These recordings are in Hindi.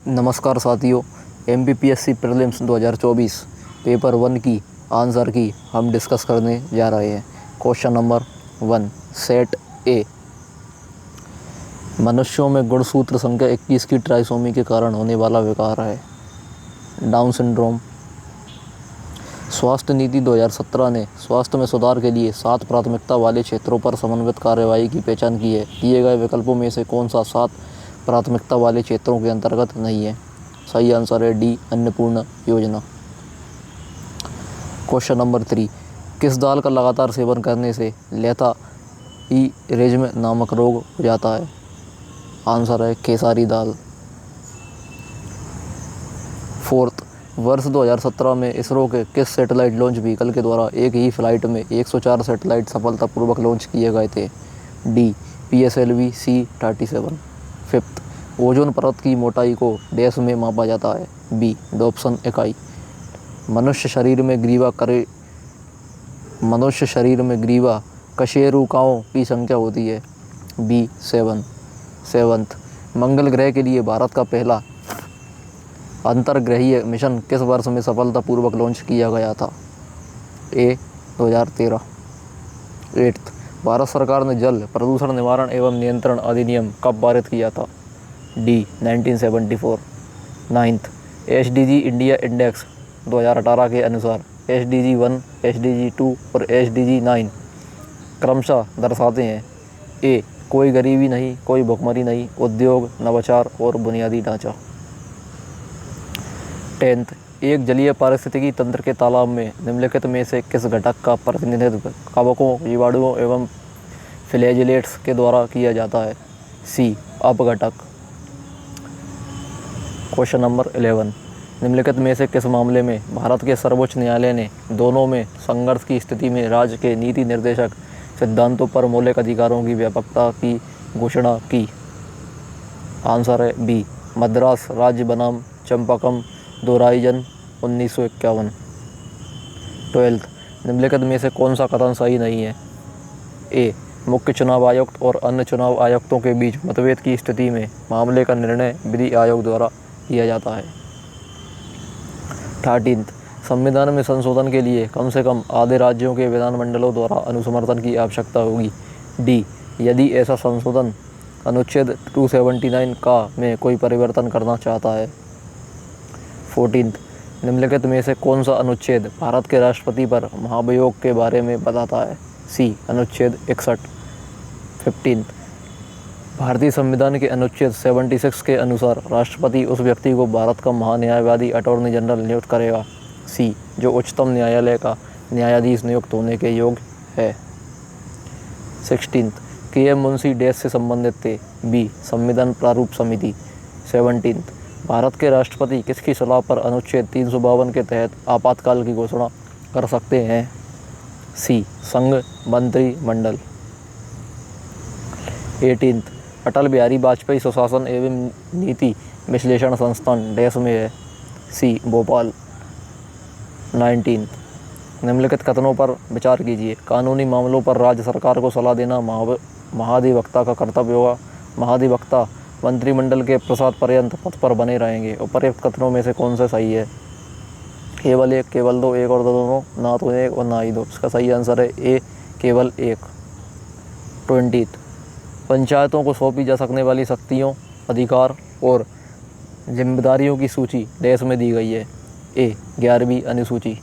नमस्कार साथियों, MPPSC प्रीलिम्स 2024 पेपर 1 की आंसर की हम डिस्कस करने जा रहे हैं। क्वेश्चन नंबर 1 सेट ए। मनुष्यों में गुणसूत्र संख्या 21 की ट्राइसोमी के कारण होने वाला विकार है डाउन सिंड्रोम। स्वास्थ्य नीति 2017 ने स्वास्थ्य में सुधार के लिए 7 प्राथमिकता वाले क्षेत्रों पर समन्वित कार्यवाही की पहचान की है। दिए गए विकल्पों में से कौन सा 7 प्राथमिकता वाले क्षेत्रों के अंतर्गत नहीं है? सही आंसर है डी, अन्नपूर्णा योजना। क्वेश्चन नंबर 3 किस दाल का लगातार सेवन करने से लेथाइरिज्म नामक रोग हो जाता है? आंसर है खेसारी दाल। 4th वर्ष 2017 में इसरो के किस सैटेलाइट लॉन्च व्हीकल के द्वारा एक ही फ्लाइट में 104 सैटेलाइट सफलतापूर्वक लॉन्च किए गए थे? D, PSLV-C-37। 5th ओजोन परत की मोटाई को डैश में मापा जाता है? बी, डॉप्सन इकाई। मनुष्य शरीर में कशेरुकाओं की संख्या होती है? बी, 7। 7th मंगल ग्रह के लिए भारत का पहला अंतर्ग्रहीय मिशन किस वर्ष में सफलतापूर्वक लॉन्च किया गया था? ए, 2013। 8th भारत सरकार ने जल प्रदूषण निवारण एवं नियंत्रण अधिनियम कब पारित किया था? D, 1974। 9th SDG India index 2018 के अनुसार SDG 1, SDG 2 और SDG 9 क्रमशः दर्शाते हैं? ए, कोई गरीबी नहीं, कोई भुखमरी नहीं, उद्योग, नवाचार और बुनियादी ढांचा। 10th एक जलीय पारिस्थितिकी तंत्र के तालाब में निम्नलिखित में से किस घटक का प्रतिनिधित्व कवकों, जीवाणुओं एवं फ्लैजिलेट्स के द्वारा किया जाता है? सी, अपघटक। क्वेश्चन नंबर 11 निम्नलिखित में से किस मामले में भारत के सर्वोच्च न्यायालय ने दोनों में संघर्ष की स्थिति में राज्य के नीति निर्देशक सिद्धांतों पर मौलिक अधिकारों की व्यापकता की घोषणा की? आंसर है बी, मद्रास राज्य बनाम चंपाकम दोराइजन 1951। 12th निम्नलिखित में से कौन सा कथन सही नहीं है? ए, मुख्य चुनाव आयुक्त और अन्य चुनाव आयुक्तों के बीच मतभेद की स्थिति में मामले का निर्णय विधि आयोग द्वारा किया जाता है। 13th संविधान में संशोधन के लिए कम से कम आधे राज्यों के विधानमंडलों द्वारा अनुसमर्थन की आवश्यकता होगी? डी, यदि ऐसा संशोधन अनुच्छेद 279 का में कोई परिवर्तन करना चाहता है। 14th निम्नलिखित में से कौन सा अनुच्छेद भारत के राष्ट्रपति पर महाभियोग के बारे में बताता है? सी, अनुच्छेद 61। 15th भारतीय संविधान के अनुच्छेद 76 के अनुसार राष्ट्रपति उस व्यक्ति को भारत का महान्यायवादी अटॉर्नी जनरल नियुक्त करेगा? सी, जो उच्चतम न्यायालय का न्यायाधीश नियुक्त होने के योग्य है। 16th KM मुंशी डैश से संबंधित थे? बी, संविधान प्रारूप समिति। 17th भारत के राष्ट्रपति किसकी सलाह पर अनुच्छेद 352 के तहत आपातकाल की घोषणा कर सकते हैं? सी, संघ मंत्रिमंडल। 18th अटल बिहारी वाजपेयी सुशासन एवं नीति विश्लेषण संस्थान डैश में है? सी, भोपाल। 19th निम्नलिखित कथनों पर विचार कीजिए। कानूनी मामलों पर राज्य सरकार को सलाह देना महाधिवक्ता का कर्तव्य होगा। महाधिवक्ता मंत्रिमंडल के प्रसाद पर्यंत पद पर बने रहेंगे। उपर्युक्त कथनों में से कौन सा सही है? केवल एक, केवल दो, एक और दोनों, ना तो एक और ना ही दो। इसका सही आंसर है ए, केवल एक। 20th पंचायतों को सौंपी जा सकने वाली शक्तियों, अधिकार और जिम्मेदारियों की सूची डैश में दी गई है? ए, 11वीं अनुसूची।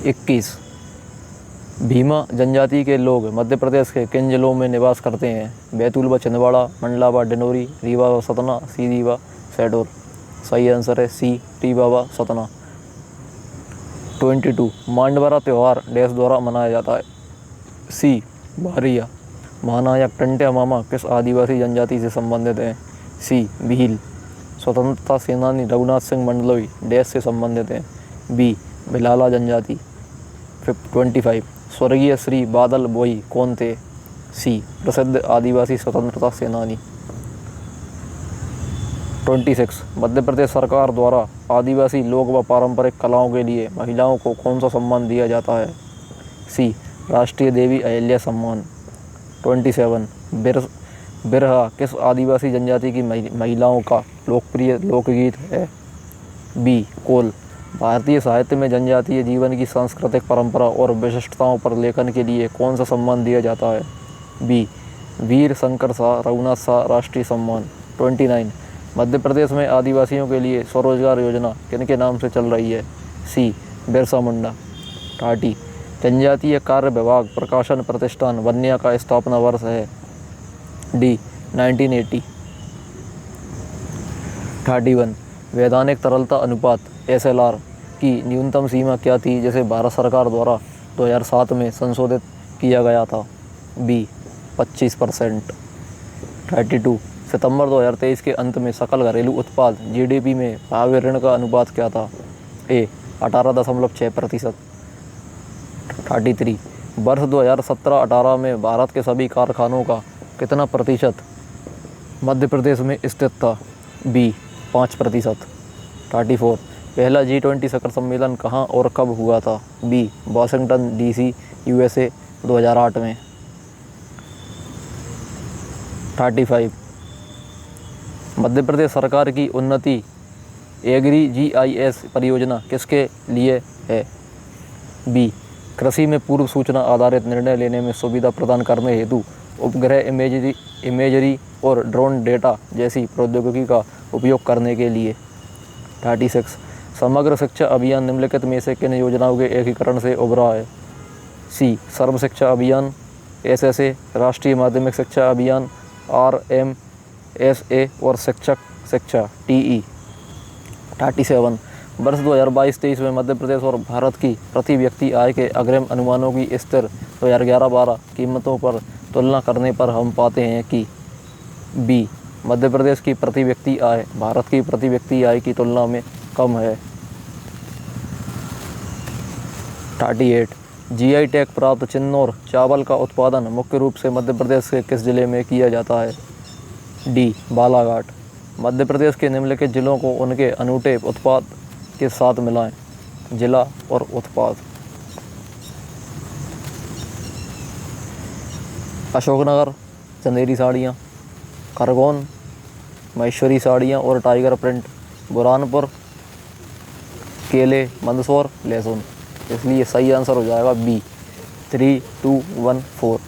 21 भीमा जनजाति के लोग मध्य प्रदेश के किन जिलों में निवास करते हैं? बैतूल व छिंदवाड़ा, मंडला व डिंडोरी, रीवा व सतना, सीधी व शहडोल। सही आंसर है सी, रीवा व सतना। 22 मांडवरा त्यौहार डैश द्वारा मनाया जाता है? सी, भारिया। महानायक टंट्या मामा किस आदिवासी जनजाति से संबंधित हैं? सी, भील। स्वतंत्रता सेनानी रघुनाथ सिंह मंडलोई डैश से संबंधित हैं? बी, भिलाला जनजाति। 25 स्वर्गीय श्री बादल बोई कौन थे? सी, प्रसिद्ध आदिवासी स्वतंत्रता सेनानी। 26 मध्य प्रदेश सरकार द्वारा आदिवासी लोक व पारंपरिक कलाओं के लिए महिलाओं को कौन सा सम्मान दिया जाता है? सी, राष्ट्रीय देवी अहिल्या सम्मान। 27 बिरहा किस आदिवासी जनजाति की महिलाओं का लोकप्रिय लोकगीत है? बी कोल। भारतीय साहित्य में जनजातीय जीवन की सांस्कृतिक परंपरा और विशिष्टताओं पर लेखन के लिए कौन सा सम्मान दिया जाता है? बी वीर शंकर शाह रघुनाथ शाह राष्ट्रीय सम्मान। 29 मध्य प्रदेश में आदिवासियों के लिए स्वरोजगार योजना किनके नाम से चल रही है? सी बिरसा मुंडा। 30 जनजातीय कार्य विभाग प्रकाशन प्रतिष्ठान वन्या का स्थापना वर्ष है? डी 1980। 31 वैधानिक तरलता अनुपात SLR की न्यूनतम सीमा क्या थी जिसे भारत सरकार द्वारा 2007 में संशोधित किया गया था? बी 25%। 32 सितंबर 2023 के अंत में सकल घरेलू उत्पाद GDP में भावी ऋण का अनुपात क्या था? ए 18.6%। 33 वर्ष 2017-18 में भारत के सभी कारखानों का कितना प्रतिशत मध्य प्रदेश में स्थित था? बी 5%। 34 पहला G20 शिखर सम्मेलन कहाँ और कब हुआ था? बी वाशिंगटन DC USA 2008 में। 35 मध्य प्रदेश सरकार की उन्नति एग्री GIS परियोजना किसके लिए है? बी कृषि में पूर्व सूचना आधारित निर्णय लेने में सुविधा प्रदान करने हेतु उपग्रह इमेजरी और ड्रोन डेटा जैसी प्रौद्योगिकी का उपयोग करने के लिए। 36 समग्र शिक्षा अभियान निम्नलिखित में से किन योजनाओं के एकीकरण से उभरा है? सी सर्व शिक्षा अभियान SSA, राष्ट्रीय माध्यमिक शिक्षा अभियान RMSA और शिक्षक शिक्षा TE। 37 वर्ष 2022-23 में मध्य प्रदेश और भारत की प्रति व्यक्ति आय के अग्रिम अनुमानों की स्थिर 2011-12 कीमतों पर तुलना करने पर हम पाते हैं कि बी मध्य प्रदेश की प्रति व्यक्ति आय भारत की प्रति व्यक्ति आय की तुलना में कम है। 38 GI टैग प्राप्त चिन्नौर चावल का उत्पादन मुख्य रूप से मध्य प्रदेश के किस जिले में किया जाता है? डी बालाघाट। मध्य प्रदेश के निम्नलिखित जिलों को उनके अनूठे उत्पाद के साथ मिलाएं। जिला और उत्पाद। अशोकनगर चंदेरी साड़ियाँ, खरगोन महेश्वरी साड़ियाँ और टाइगर प्रिंट, बुरहानपुर केले मंदसौर लहसुन। इसलिए सही आंसर हो जाएगा B 3214।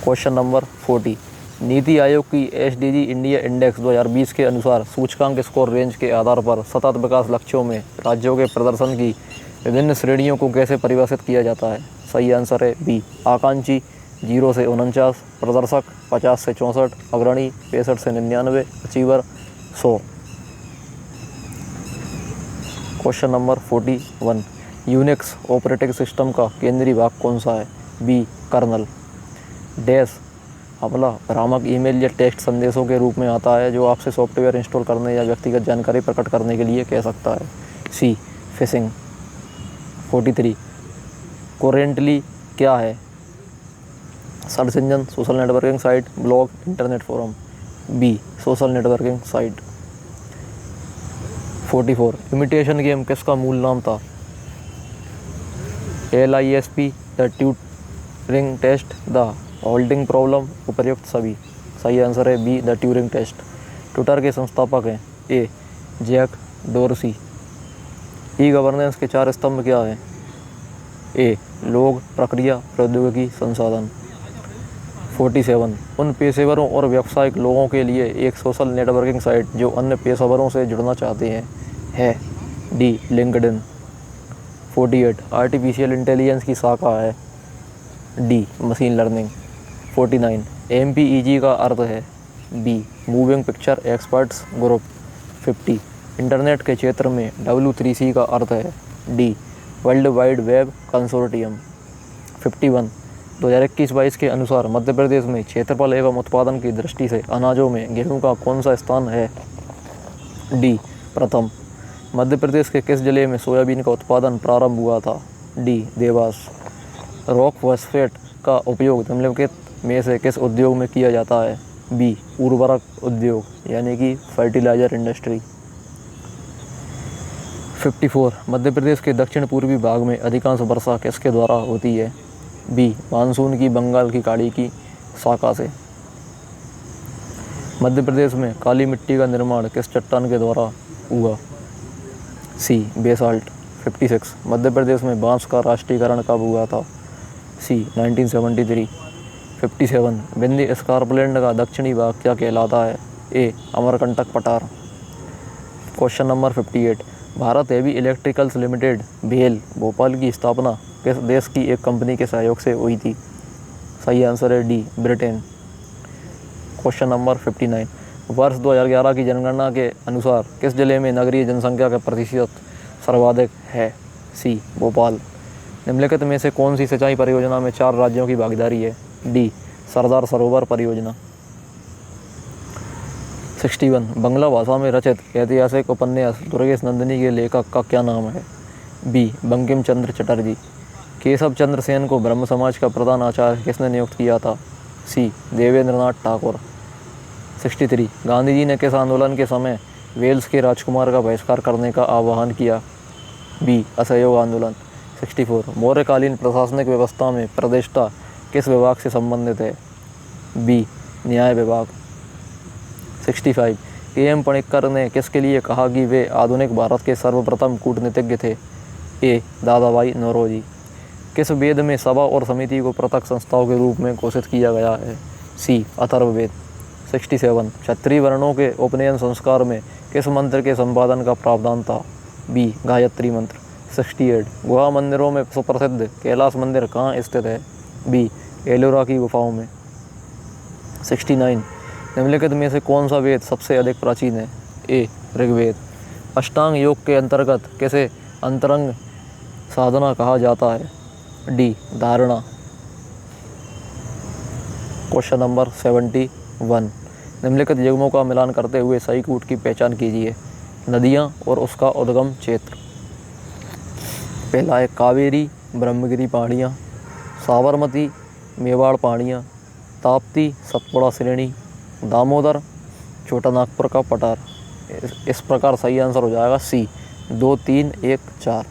Question number 40 NITI Aayog की SDG इंडिया इंडेक्स 2020 के अनुसार सूचकांक स्कोर रेंज के आधार पर सतत विकास लक्ष्यों में राज्यों के प्रदर्शन की विभिन्न श्रेणियों को कैसे परिभाषित किया जाता है? सही आंसर है बी आकांक्षी 0 से 49, प्रदर्शक 50 से 64, अग्रणी 65 से 99, achiever 100। Question number 41 Unix operating system का केंद्रीय भाग कौन सा है? B colonel. डैश हमला भ्रामक ईमेल या टेक्स्ट संदेशों के रूप में आता है जो आपसे सॉफ्टवेयर इंस्टॉल करने या व्यक्तिगत जानकारी प्रकट करने के लिए कह सकता है। सी फिशिंग। 43 करेंटली क्या है? Search engine, social networking site, blog, internet forum. B social networking site. 44 imitation game किसका मूल नाम था? LISP, the Turing test, the holding problem, उपर्युक्त सभी। सही आंसर है B the Turing test. Twitter के संस्थापक हैं? A Jack Dorsey. E governance के 4 स्तंभ क्या हैं? ए लोग, प्रक्रिया, प्रौद्योगिकी, संसाधन। 47 उन पेशेवरों और व्यावसायिक लोगों के लिए एक सोशल नेटवर्किंग साइट जो अन्य पेशेवरों से जुड़ना चाहते हैं है? D LinkedIn. 48 आर्टिफिशियल इंटेलिजेंस की शाखा है? D machine learning. 49 MPEG का अर्थ है? Be moving picture experts group. 50 internet के क्षेत्र में W3C का अर्थ है? D world wide web consortium. 51 2021-22 के अनुसार मध्य प्रदेश में क्षेत्रफल एवं उत्पादन की दृष्टि से अनाजों में गेहूं का कौन सा स्थान है? डी प्रथम। मध्य प्रदेश के किस जिले में सोयाबीन का उत्पादन प्रारंभ हुआ था? डी देवास। रॉक फॉस्फेट का उपयोग निम्नलिखित में से किस उद्योग में किया जाता है? बी उर्वरक उद्योग यानी कि फर्टिलाइजर इंडस्ट्री। 54 मध्य प्रदेश के दक्षिण पूर्वी भाग में अधिकांश वर्षा किसके द्वारा होती है? बी मानसून की बंगाल की खाड़ी की शाखा से। मध्य प्रदेश में काली मिट्टी का निर्माण किस चट्टान के द्वारा हुआ? सी बेसाल्ट। 56 मध्य प्रदेश में बांस का राष्ट्रीयकरण कब हुआ था? सी 1973। 57 विंध्य स्कार्पलैंड का दक्षिणी भाग क्या कहलाता है? ए अमरकंटक पठार। Question number 58 Bharat heavy electricals limited भेल भोपाल की स्थापना किस देश की एक कंपनी के सहयोग से हुई थी? सही आंसर है डी ब्रिटेन। क्वेश्चन नंबर 59 वर्ष 2011 की जनगणना के अनुसार किस जिले में नगरीय जनसंख्या का प्रतिशत सर्वाधिक है? सी भोपाल। निम्नलिखित में से कौन सी सिंचाई परियोजना में 4 राज्यों की भागीदारी है? डी सरदार सरोवर परियोजना। 61 बांग्ला भाषा में रचित ऐतिहासिक उपन्यास दुर्गेश नंदिनी के लेखक का क्या नाम है? बी बंकिम चंद्र चटर्जी। केशव चंद्र सेन को ब्रह्म समाज का प्रधान आचार्य किसने नियुक्त किया था? सी देवेंद्र नाथ ठाकुर। 63 गांधी जी ने किस आंदोलन के समय वेल्स के राजकुमार का बहिष्कार करने का आह्वान किया? बी असहयोग आंदोलन। 64 मौर्यकालीन प्रशासनिक व्यवस्था में प्रतिष्ठा किस विभाग से संबंधित है? बी न्याय विभाग। 65 के.एम. पणिक्कर ने किसके लिए कहा कि वे आधुनिक भारत के सर्वप्रथम कूटनीतिज्ञ थे? ए दादाभाई नौरोजी। किस वेद में सभा और समिति को पृथक संस्थाओं के रूप में घोषित किया गया है? सी अथर्ववेद। 67 क्षत्रिय वर्णों के उपनयन संस्कार में किस मंत्र के संपादन का प्रावधान था? बी गायत्री मंत्र। 68 गुहा मंदिरों में सुप्रसिद्ध कैलाश मंदिर कहाँ स्थित है? बी एलोरा की गुफाओं में। 69 निम्नलिखित में से कौन सा वेद सबसे अधिक प्राचीन है? ए ऋग्वेद। अष्टांग योग के अंतर्गत किसे अंतरंग साधना कहा जाता है? डी धारणा। क्वेश्चन नंबर 71 निम्नलिखित युग्मों का मिलान करते हुए सही कूट की पहचान कीजिए। नदियाँ और उसका उद्गम क्षेत्र। पहला है कावेरी ब्रह्मगिरी पहाड़ियाँ, साबरमती मेवाड़ पहाड़ियाँ, ताप्ती सतपुड़ा श्रेणी, दामोदर छोटा नागपुर का पठार। इस प्रकार सही आंसर हो जाएगा सी 2 3 1 4।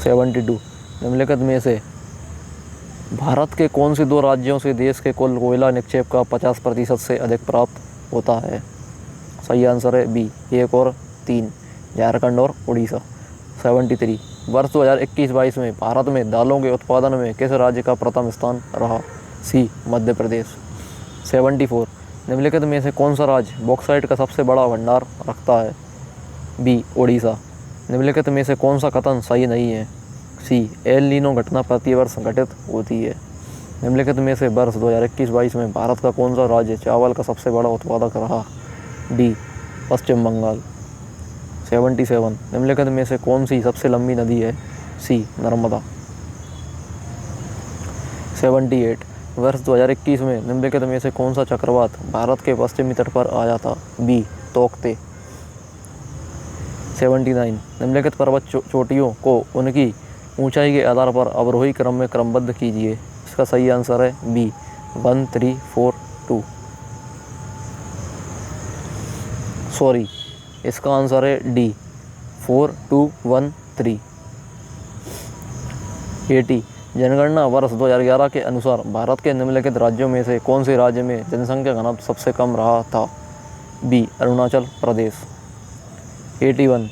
72 निम्नलिखित में से भारत के कौन से 2 राज्यों से देश के कुल कोयला निक्षेप का 50% से अधिक प्राप्त होता है? सही आंसर है बी 1 और 3 झारखंड और उड़ीसा। 73 वर्ष 2021-22 में भारत में दालों के उत्पादन में किस राज्य का प्रथम स्थान रहा? सी मध्य प्रदेश। 74 निम्नलिखित में से कौन सा राज्य बॉक्साइट का सबसे बड़ा भंडार रखता है? बी ओडिशा। निम्नलिखित में से कौन सा कथन सही नहीं है? सी एल नीनो घटना प्रतिवर्ष घटित होती है। निम्नलिखित में से वर्ष 2021-22 में भारत का कौन सा राज्य चावल का सबसे बड़ा उत्पादक रहा? डी पश्चिम बंगाल। 77 निम्नलिखित में से कौन सी सबसे लंबी नदी है? सी नर्मदा। 78 वर्ष 2021 में निम्नलिखित में से कौन सा चक्रवात भारत के पश्चिमी तट पर आया था? B Tauktae. 79 निम्नलिखित पर्वत चोटियों को उनकी ऊंचाई के आधार पर अवरोही क्रम में क्रमबद्ध कीजिए। इसका सही आंसर है बी 1 3 4 2। सॉरी, इसका आंसर है डी 4 2 1 3। 80 जनगणना वर्ष 2011 के अनुसार भारत के निम्नलिखित राज्यों में से कौन से राज्य में जनसंख्या घनत्व सबसे कम रहा था? बी अरुणाचल प्रदेश। 81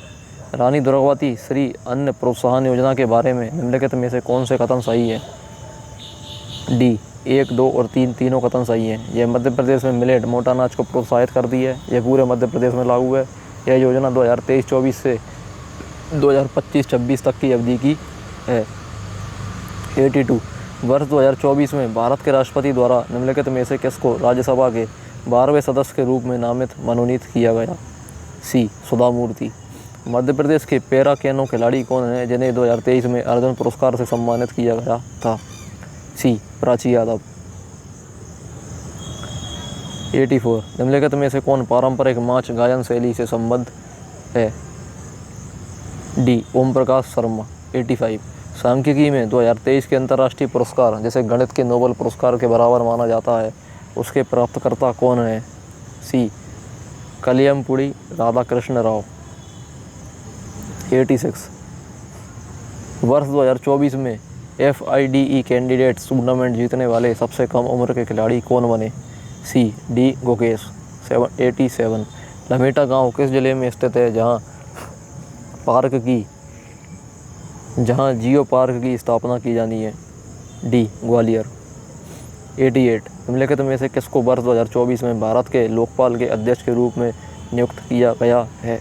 रानी दुर्गावती श्री अन्न प्रोत्साहन योजना के बारे में निम्नलिखित में से कौन से कथन सही है? डी 1 2 और 3 तीनों कथन सही है। यह मध्य प्रदेश में मिलेट मोटा अनाज को प्रोत्साहित करती है। यह पूरे मध्य प्रदेश में लागू है। यह योजना 2023-24 से 2025-26 तक की अवधि की है। 82 वर्ष 2024 में भारत के राष्ट्रपति द्वारा निम्नलिखित में से किसको राज्यसभा के 12वें सदस्य के रूप में मनोनीत किया गया? सी सुधा मूर्ति। मध्य प्रदेश के पैरा कैनो खिलाड़ी कौन हैं जिन्हें 2023 में अर्जुन पुरस्कार से सम्मानित किया गया था? सी प्राची यादव। 84 निम्नलिखित में से कौन पारंपरिक माच गायन शैली से संबद्ध है? डी ओम प्रकाश शर्मा। 85 सांख्यिकी में 2023 के अंतर्राष्ट्रीय पुरस्कार जिसे गणित के नोबेल पुरस्कार के बराबर माना जाता है उसके प्राप्तकर्ता कौन है? सी कलियमपुड़ी राधाकृष्ण राव। 86 वर्ष 2024 में FIDE कैंडिडेट्स टूर्नामेंट जीतने वाले सबसे कम उम्र के खिलाड़ी कौन बने? C D Gukesh 87। लमेटा गांव किस जिले में स्थित है जहां जियो पार्क की स्थापना की जानी है? डी ग्वालियर। 88। निम्नलिखित में से किसको वर्ष 2024 में भारत के लोकपाल के अध्यक्ष के रूप में नियुक्त किया गया है?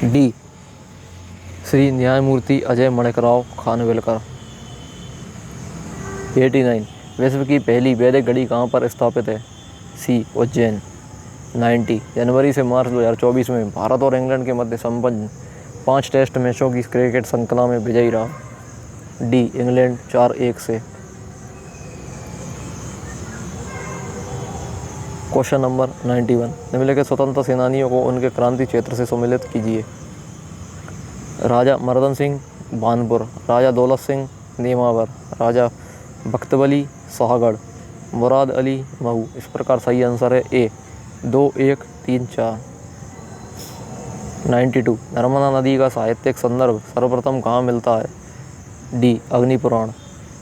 डी श्री न्यायमूर्ति अजय माणिकराव खानविलकर। 89। विश्व की पहली वैदिक घड़ी कहाँ पर स्थापित है? सी उज्जैन। 90। जनवरी से मार्च 2024 में भारत और इंग्लैंड के मध्य संपन्न 5 टेस्ट मैचों की क्रिकेट श्रृंखला में विजयी रहा? डी इंग्लैंड 4-1 से। Question number 91। निम्नलिखित स्वतंत्रता सेनानियों को उनके क्रांति क्षेत्र से सम्मिलित कीजिए। राजा मर्दन सिंह भानपुर, राजा दौलत सिंह नेमावर, राजा बख्तबली शाहगढ़, मुराद अली महू। इस प्रकार सही आंसर है ए 2, 1, 3, 4। 92। नर्मदा नदी का साहित्यिक संदर्भ सर्वप्रथम कहाँ मिलता है? डी अग्नि पुराण।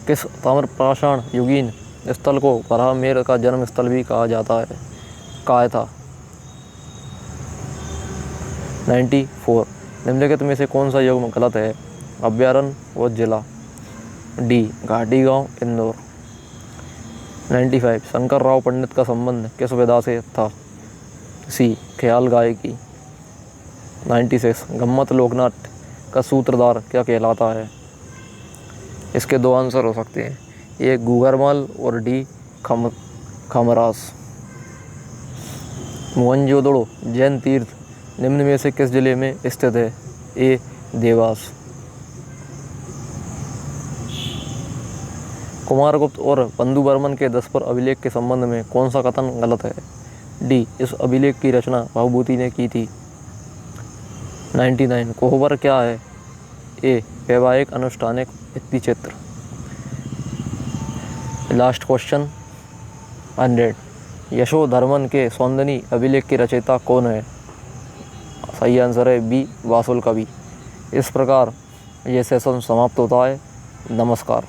किस ताम्रपाषाण युगीन स्थल को वराहमिहिर का जन्म स्थल भी कहा जाता है? कायथा। 94। निम्नलिखित में से कौन सा युग्म गलत है? अभ्यारण्य व जिला। डी घाटी गांव इंदौर। 95। शंकर राव पंडित का संबंध किस विधा से था? सी ख्याल गायकी। 96। गम्मत लोकनाट्य का सूत्रधार क्या कहलाता है? इसके 2 आंसर हो सकते हैं, ए गूगरमल और डी खमरास। मोहनजोदड़ो जैन तीर्थ निम्न में से किस जिले में स्थित है? ए देवास। कुमारगुप्त और बंधुवर्मन के 10 पर अभिलेख के संबंध में कौन सा कथन गलत है? डी इस अभिलेख की रचना भवभूति ने की थी। 99। कोहबर क्या है? ए वैवाहिक अनुष्ठानिक भित्ति चित्र। Last question 100। यशोधर्मन के सौंदनी अभिलेख की रचयिता कौन है? सही आंसर है बी वासुल कवि। इस प्रकार ये सेशन समाप्त होता है। नमस्कार।